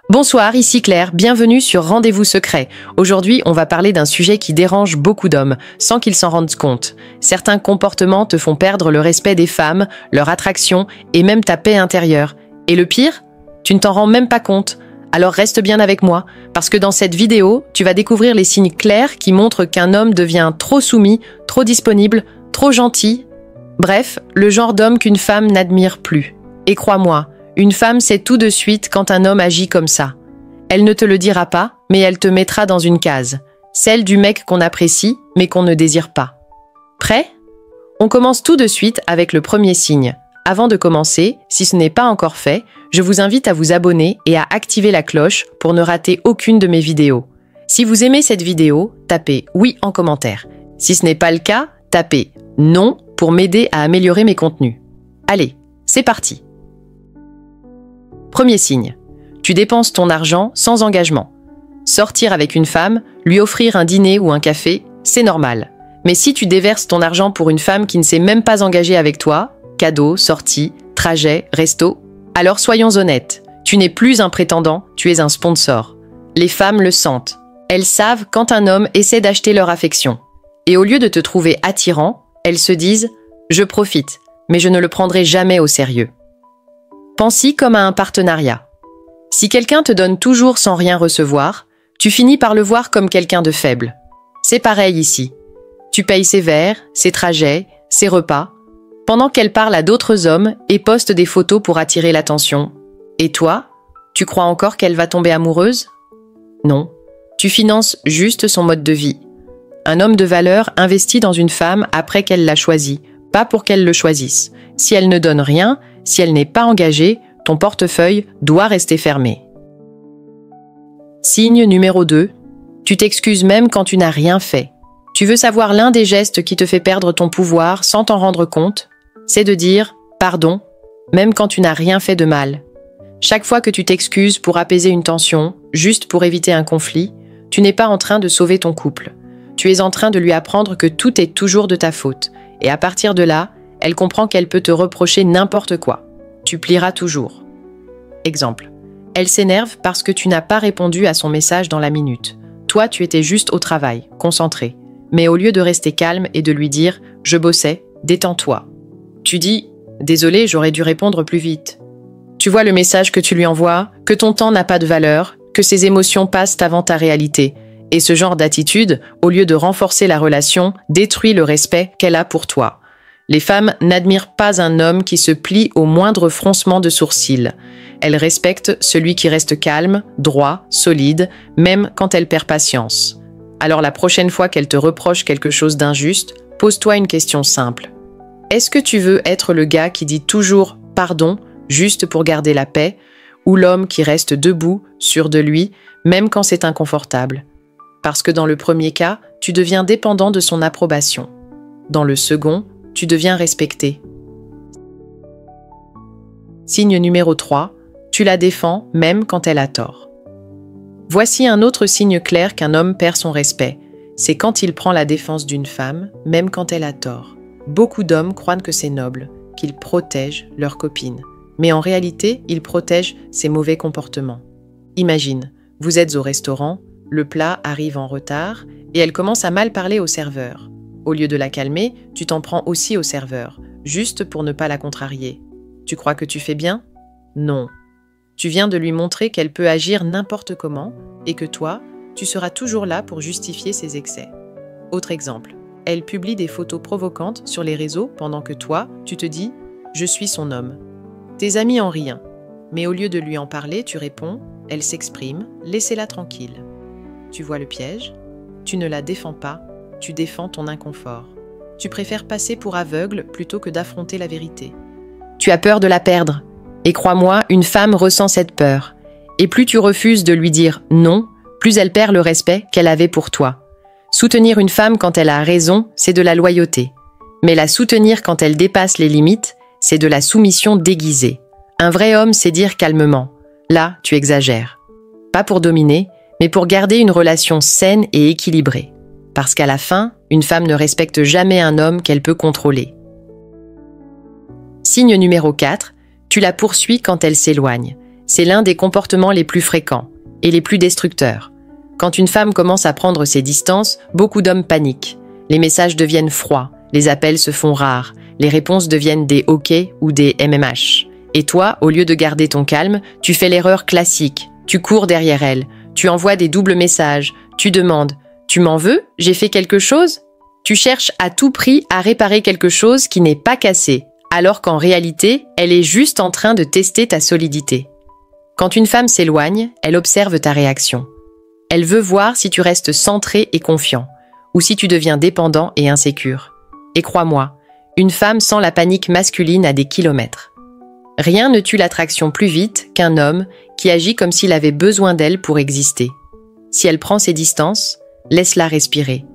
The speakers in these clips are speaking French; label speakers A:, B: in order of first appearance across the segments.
A: Bonsoir, ici Claire, bienvenue sur Rendez-vous secret. Aujourd'hui, on va parler d'un sujet qui dérange beaucoup d'hommes, sans qu'ils s'en rendent compte. Certains comportements te font perdre le respect des femmes, leur attraction et même ta paix intérieure. Et le pire, tu ne t'en rends même pas compte. Alors reste bien avec moi, parce que dans cette vidéo, tu vas découvrir les signes clairs qui montrent qu'un homme devient trop soumis, trop disponible, trop gentil. Bref, le genre d'homme qu'une femme n'admire plus. Et crois-moi, une femme sait tout de suite quand un homme agit comme ça. Elle ne te le dira pas, mais elle te mettra dans une case. Celle du mec qu'on apprécie, mais qu'on ne désire pas. Prêt? On commence tout de suite avec le premier signe. Avant de commencer, si ce n'est pas encore fait, je vous invite à vous abonner et à activer la cloche pour ne rater aucune de mes vidéos. Si vous aimez cette vidéo, tapez « oui » en commentaire. Si ce n'est pas le cas, tapez « non » pour m'aider à améliorer mes contenus. Allez, c'est parti! Premier signe. Tu dépenses ton argent sans engagement. Sortir avec une femme, lui offrir un dîner ou un café, c'est normal. Mais si tu déverses ton argent pour une femme qui ne s'est même pas engagée avec toi, cadeaux, sorties, trajets, resto, alors soyons honnêtes, tu n'es plus un prétendant, tu es un sponsor. Les femmes le sentent. Elles savent quand un homme essaie d'acheter leur affection. Et au lieu de te trouver attirant, elles se disent « je profite, mais je ne le prendrai jamais au sérieux ». Pense-y comme à un partenariat. Si quelqu'un te donne toujours sans rien recevoir, tu finis par le voir comme quelqu'un de faible. C'est pareil ici. Tu payes ses verres, ses trajets, ses repas, pendant qu'elle parle à d'autres hommes et poste des photos pour attirer l'attention. Et toi, tu crois encore qu'elle va tomber amoureuse? Non. Tu finances juste son mode de vie. Un homme de valeur investit dans une femme après qu'elle l'a choisi, pas pour qu'elle le choisisse. Si elle ne donne rien, si elle n'est pas engagée, ton portefeuille doit rester fermé. Signe numéro 2. Tu t'excuses même quand tu n'as rien fait. Tu veux savoir l'un des gestes qui te fait perdre ton pouvoir sans t'en rendre compte? C'est de dire « pardon », même quand tu n'as rien fait de mal. Chaque fois que tu t'excuses pour apaiser une tension, juste pour éviter un conflit, tu n'es pas en train de sauver ton couple. Tu es en train de lui apprendre que tout est toujours de ta faute. Et à partir de là, elle comprend qu'elle peut te reprocher n'importe quoi. Tu plieras toujours. Exemple. Elle s'énerve parce que tu n'as pas répondu à son message dans la minute. Toi, tu étais juste au travail, concentré. Mais au lieu de rester calme et de lui dire « je bossais, détends-toi », tu dis « désolé, j'aurais dû répondre plus vite ». Tu vois le message que tu lui envoies, que ton temps n'a pas de valeur, que ses émotions passent avant ta réalité. Et ce genre d'attitude, au lieu de renforcer la relation, détruit le respect qu'elle a pour toi. Les femmes n'admirent pas un homme qui se plie au moindre froncement de sourcils. Elles respectent celui qui reste calme, droit, solide, même quand elle perd patience. Alors la prochaine fois qu'elle te reproche quelque chose d'injuste, pose-toi une question simple. Est-ce que tu veux être le gars qui dit toujours « pardon » juste pour garder la paix, ou l'homme qui reste debout, sûr de lui, même quand c'est inconfortable? Parce que dans le premier cas, tu deviens dépendant de son approbation. Dans le second, tu deviens respecté. Signe numéro 3, tu la défends même quand elle a tort. Voici un autre signe clair qu'un homme perd son respect. C'est quand il prend la défense d'une femme, même quand elle a tort. Beaucoup d'hommes croient que c'est noble, qu'ils protègent leur copine. Mais en réalité, ils protègent ses mauvais comportements. Imagine, vous êtes au restaurant, le plat arrive en retard et elle commence à mal parler au serveur. Au lieu de la calmer, tu t'en prends aussi au serveur, juste pour ne pas la contrarier. Tu crois que tu fais bien? Non. Tu viens de lui montrer qu'elle peut agir n'importe comment et que toi, tu seras toujours là pour justifier ses excès. Autre exemple, elle publie des photos provocantes sur les réseaux pendant que toi, tu te dis « je suis son homme ». Tes amis en rient, mais au lieu de lui en parler, tu réponds « elle s'exprime, laissez-la tranquille ». Tu vois le piège? Tu ne la défends pas, tu défends ton inconfort. Tu préfères passer pour aveugle plutôt que d'affronter la vérité. Tu as peur de la perdre. Et crois-moi, une femme ressent cette peur. Et plus tu refuses de lui dire non, plus elle perd le respect qu'elle avait pour toi. Soutenir une femme quand elle a raison, c'est de la loyauté. Mais la soutenir quand elle dépasse les limites, c'est de la soumission déguisée. Un vrai homme sait dire calmement « là, tu exagères ». Pas pour dominer, mais pour garder une relation saine et équilibrée. Parce qu'à la fin, une femme ne respecte jamais un homme qu'elle peut contrôler. Signe numéro 4, tu la poursuis quand elle s'éloigne. C'est l'un des comportements les plus fréquents et les plus destructeurs. Quand une femme commence à prendre ses distances, beaucoup d'hommes paniquent. Les messages deviennent froids, les appels se font rares, les réponses deviennent des OK ou des MMH. Et toi, au lieu de garder ton calme, tu fais l'erreur classique. Tu cours derrière elle, tu envoies des doubles messages, tu demandes « Tu m'en veux? J'ai fait quelque chose ?» Tu cherches à tout prix à réparer quelque chose qui n'est pas cassé, alors qu'en réalité, elle est juste en train de tester ta solidité. Quand une femme s'éloigne, elle observe ta réaction. Elle veut voir si tu restes centré et confiant, ou si tu deviens dépendant et insécure. Et crois-moi, une femme sent la panique masculine à des kilomètres. Rien ne tue l'attraction plus vite qu'un homme qui agit comme s'il avait besoin d'elle pour exister. Si elle prend ses distances, laisse-la respirer.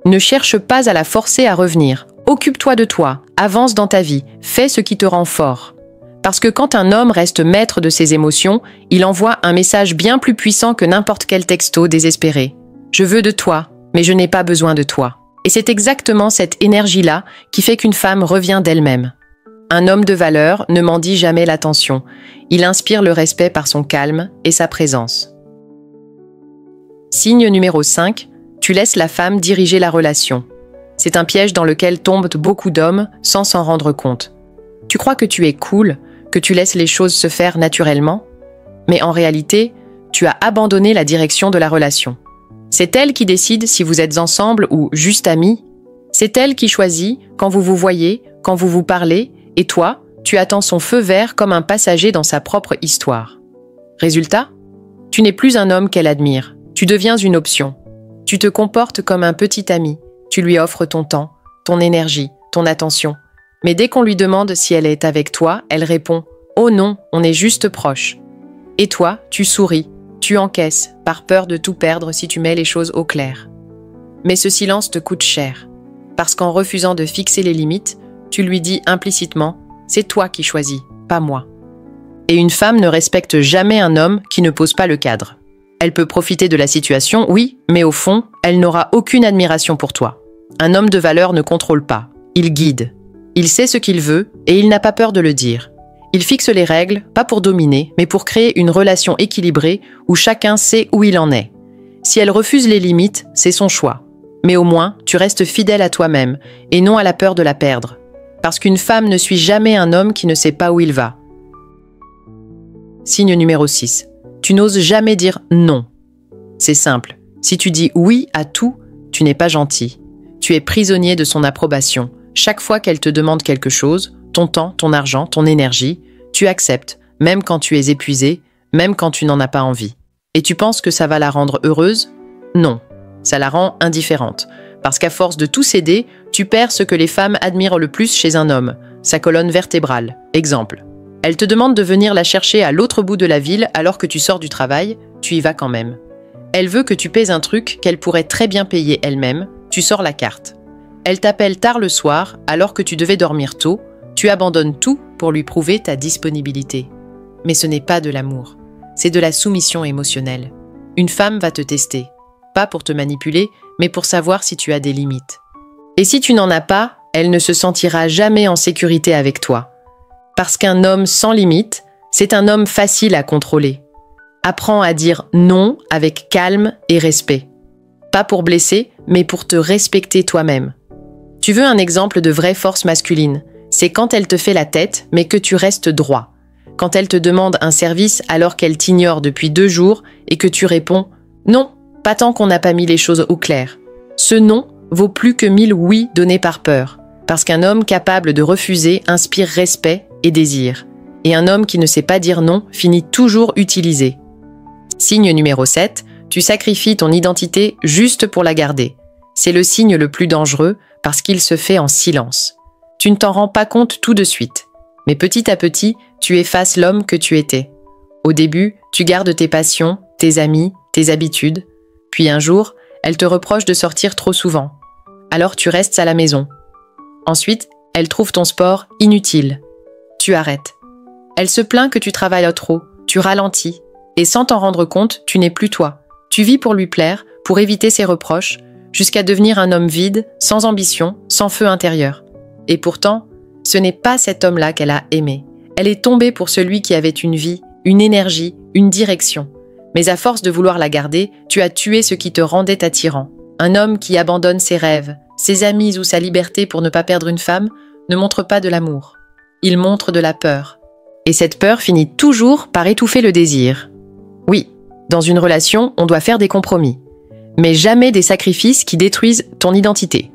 A: Ne cherche pas à la forcer à revenir. Occupe-toi de toi, avance dans ta vie, fais ce qui te rend fort. Parce que quand un homme reste maître de ses émotions, il envoie un message bien plus puissant que n'importe quel texto désespéré. Je veux de toi, mais je n'ai pas besoin de toi. Et c'est exactement cette énergie-là qui fait qu'une femme revient d'elle-même. Un homme de valeur ne mendie jamais l'attention. Il inspire le respect par son calme et sa présence. Signe numéro 5, tu laisses la femme diriger la relation. C'est un piège dans lequel tombent beaucoup d'hommes sans s'en rendre compte. Tu crois que tu es cool, que tu laisses les choses se faire naturellement, mais en réalité, tu as abandonné la direction de la relation. C'est elle qui décide si vous êtes ensemble ou juste amis. C'est elle qui choisit quand vous vous voyez, quand vous vous parlez, et toi, tu attends son feu vert comme un passager dans sa propre histoire. Résultat, tu n'es plus un homme qu'elle admire, tu deviens une option. Tu te comportes comme un petit ami, tu lui offres ton temps, ton énergie, ton attention. Mais dès qu'on lui demande si elle est avec toi, elle répond « Oh non, on est juste proches ». Et toi, tu souris, tu encaisses, par peur de tout perdre si tu mets les choses au clair. Mais ce silence te coûte cher, parce qu'en refusant de fixer les limites, tu lui dis implicitement « C'est toi qui choisis, pas moi ». Et une femme ne respecte jamais un homme qui ne pose pas le cadre. Elle peut profiter de la situation, oui, mais au fond, elle n'aura aucune admiration pour toi. Un homme de valeur ne contrôle pas, il guide. Il sait ce qu'il veut et il n'a pas peur de le dire. Il fixe les règles, pas pour dominer, mais pour créer une relation équilibrée où chacun sait où il en est. Si elle refuse les limites, c'est son choix. Mais au moins, tu restes fidèle à toi-même et non à la peur de la perdre. Parce qu'une femme ne suit jamais un homme qui ne sait pas où il va. Signe numéro 6. Tu n'oses jamais dire non. C'est simple. Si tu dis oui à tout, tu n'es pas gentil. Tu es prisonnier de son approbation. Chaque fois qu'elle te demande quelque chose, ton temps, ton argent, ton énergie, tu acceptes, même quand tu es épuisé, même quand tu n'en as pas envie. Et tu penses que ça va la rendre heureuse? Non, ça la rend indifférente. Parce qu'à force de tout céder, tu perds ce que les femmes admirent le plus chez un homme, sa colonne vertébrale. Exemple. Elle te demande de venir la chercher à l'autre bout de la ville alors que tu sors du travail, tu y vas quand même. Elle veut que tu paies un truc qu'elle pourrait très bien payer elle-même, tu sors la carte. Elle t'appelle tard le soir alors que tu devais dormir tôt, tu abandonnes tout pour lui prouver ta disponibilité. Mais ce n'est pas de l'amour, c'est de la soumission émotionnelle. Une femme va te tester, pas pour te manipuler, mais pour savoir si tu as des limites. Et si tu n'en as pas, elle ne se sentira jamais en sécurité avec toi. Parce qu'un homme sans limite, c'est un homme facile à contrôler. Apprends à dire non avec calme et respect. Pas pour blesser, mais pour te respecter toi-même. Tu veux un exemple de vraie force masculine? C'est quand elle te fait la tête, mais que tu restes droit. Quand elle te demande un service alors qu'elle t'ignore depuis 2 jours et que tu réponds « Non, pas tant qu'on n'a pas mis les choses au clair ». Ce non vaut plus que 1000 oui donnés par peur. Parce qu'un homme capable de refuser inspire respect et désir. Et un homme qui ne sait pas dire non finit toujours utilisé. Signe numéro 7, tu sacrifies ton identité juste pour la garder. C'est le signe le plus dangereux parce qu'il se fait en silence. Tu ne t'en rends pas compte tout de suite. Mais petit à petit, tu effaces l'homme que tu étais. Au début, tu gardes tes passions, tes amis, tes habitudes. Puis un jour, elle te reproche de sortir trop souvent. Alors tu restes à la maison. Ensuite, elle trouve ton sport inutile. Tu arrêtes. Elle se plaint que tu travailles trop, tu ralentis. Et sans t'en rendre compte, tu n'es plus toi. Tu vis pour lui plaire, pour éviter ses reproches, jusqu'à devenir un homme vide, sans ambition, sans feu intérieur. Et pourtant, ce n'est pas cet homme-là qu'elle a aimé. Elle est tombée pour celui qui avait une vie, une énergie, une direction. Mais à force de vouloir la garder, tu as tué ce qui te rendait attirant. Un homme qui abandonne ses rêves, ses amis ou sa liberté pour ne pas perdre une femme ne montre pas de l'amour. Il montre de la peur. Et cette peur finit toujours par étouffer le désir. Oui, dans une relation, on doit faire des compromis. Mais jamais des sacrifices qui détruisent ton identité.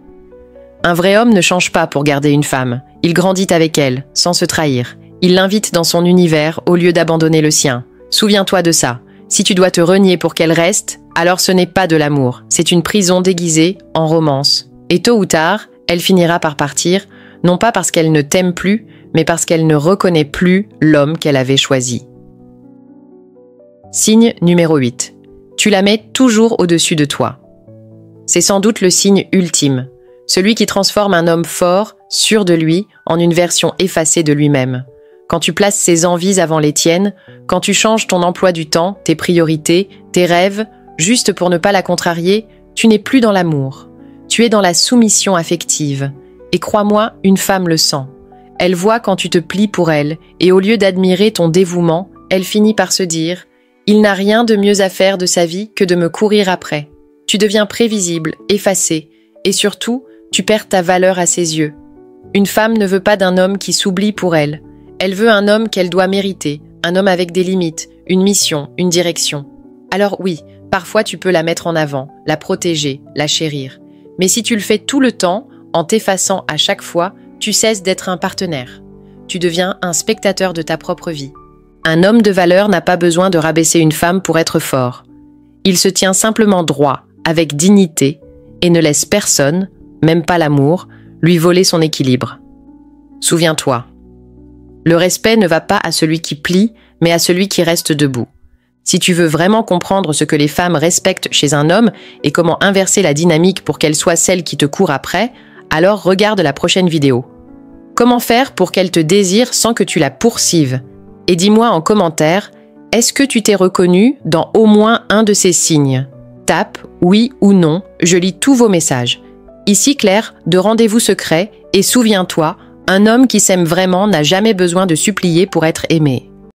A: Un vrai homme ne change pas pour garder une femme. Il grandit avec elle, sans se trahir. Il l'invite dans son univers au lieu d'abandonner le sien. Souviens-toi de ça. Si tu dois te renier pour qu'elle reste, alors ce n'est pas de l'amour. C'est une prison déguisée en romance. Et tôt ou tard, elle finira par partir, non pas parce qu'elle ne t'aime plus, mais parce qu'elle ne reconnaît plus l'homme qu'elle avait choisi. Signe numéro 8. Tu la mets toujours au-dessus de toi. C'est sans doute le signe ultime. Celui qui transforme un homme fort, sûr de lui, en une version effacée de lui-même. Quand tu places ses envies avant les tiennes, quand tu changes ton emploi du temps, tes priorités, tes rêves, juste pour ne pas la contrarier, tu n'es plus dans l'amour. Tu es dans la soumission affective. Et crois-moi, une femme le sent. Elle voit quand tu te plies pour elle, et au lieu d'admirer ton dévouement, elle finit par se dire « Il n'a rien de mieux à faire de sa vie que de me courir après ». Tu deviens prévisible, effacé, et surtout, tu perds ta valeur à ses yeux. Une femme ne veut pas d'un homme qui s'oublie pour elle. Elle veut un homme qu'elle doit mériter, un homme avec des limites, une mission, une direction. Alors oui, parfois tu peux la mettre en avant, la protéger, la chérir. Mais si tu le fais tout le temps, en t'effaçant à chaque fois, tu cesses d'être un partenaire. Tu deviens un spectateur de ta propre vie. Un homme de valeur n'a pas besoin de rabaisser une femme pour être fort. Il se tient simplement droit, avec dignité, et ne laisse personne, même pas l'amour, lui voler son équilibre. Souviens-toi, le respect ne va pas à celui qui plie, mais à celui qui reste debout. Si tu veux vraiment comprendre ce que les femmes respectent chez un homme et comment inverser la dynamique pour qu'elle soit celle qui te court après, alors regarde la prochaine vidéo. Comment faire pour qu'elle te désire sans que tu la poursuives? Et dis-moi en commentaire, est-ce que tu t'es reconnu dans au moins un de ces signes? Tape oui ou non, je lis tous vos messages. Ici Claire, de Rendez-vous Secret, et souviens-toi, un homme qui s'aime vraiment n'a jamais besoin de supplier pour être aimé.